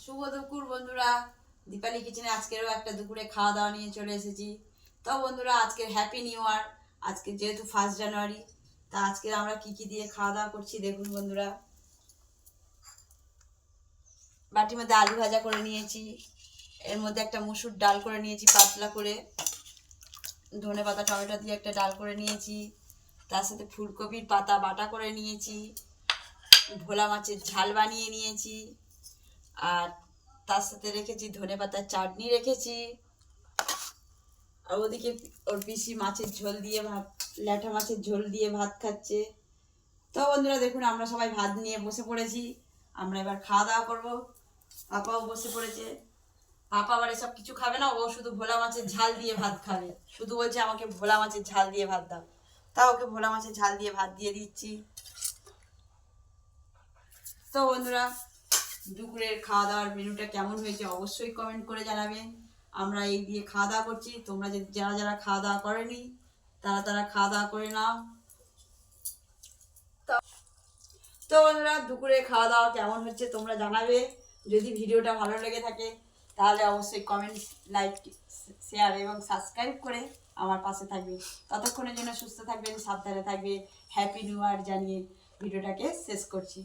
শুভ দুপুর বন্ধুরা, দীপালি কিচেনে আজকেরও একটা দুপুরে খাওয়া দাওয়া নিয়ে চলে এসেছি। তো বন্ধুরা, আজকের হ্যাপি নিউ ইয়ার। আজকে যেহেতু 1 জানুয়ারি, তা আজকে আমরা কি কি দিয়ে খাওয়া দাওয়া করছি দেখুন বন্ধুরা। বাটির মধ্যে আলু ভাজা করে নিয়েছি, এর মধ্যে একটা মসুর ডাল করে নিয়েছি পাতলা করে, ধনে পাতা টমেটো দিয়ে একটা ডাল করে নিয়েছি, তার সাথে ফুলকপির পাতা বাটা করে নিয়েছি, ভোলা মাছের ঝাল বানিয়ে নিয়েছি, আর তার সাথে রেখেছি ধনেপাতার চাটনি রেখেছি। আর ওদিকে ওর পিসি মাছের ঝোল দিয়ে ভাত, ল্যাঠা মাছের ঝোল দিয়ে ভাত খাচ্ছে। তো বন্ধুরা দেখুন, আমরা সবাই ভাত নিয়ে বসে পড়েছি। আমরা এবার খাওয়া দাওয়া করবো। পাপাও বসে পড়েছে। পাপা আবার এসব কিছু খাবে না, ও শুধু ভোলা মাছের ঝাল দিয়ে ভাত খাবে। শুধু বলছে আমাকে ভোলা মাছের ঝাল দিয়ে ভাত দাও, তা ওকে ভোলা মাছের ঝাল দিয়ে ভাত দিয়ে দিচ্ছি। তো বন্ধুরা, দুপুরের খাওয়া দাওয়ার মেনুটা কেমন হয়েছে অবশ্যই কমেন্ট করে জানাবেন। আমরা এই দিয়ে খাওয়া দাওয়া করছি, তোমরা যদি যারা যারা খাওয়া দাওয়া করেনি তারা খাওয়া দাওয়া করে নাও। তো বন্ধুরা, দুপুরে খাওয়া দাওয়া কেমন হচ্ছে তোমরা জানাবে। যদি ভিডিওটা ভালো লেগে থাকে তাহলে অবশ্যই কমেন্ট, লাইক, শেয়ার এবং সাবস্ক্রাইব করে আমার পাশে থাকবে। ততক্ষণের জন্য সুস্থ থাকবেন, সাবধানে থাকবে। হ্যাপি নিউ ইয়ার জানিয়ে ভিডিওটাকে শেষ করছি।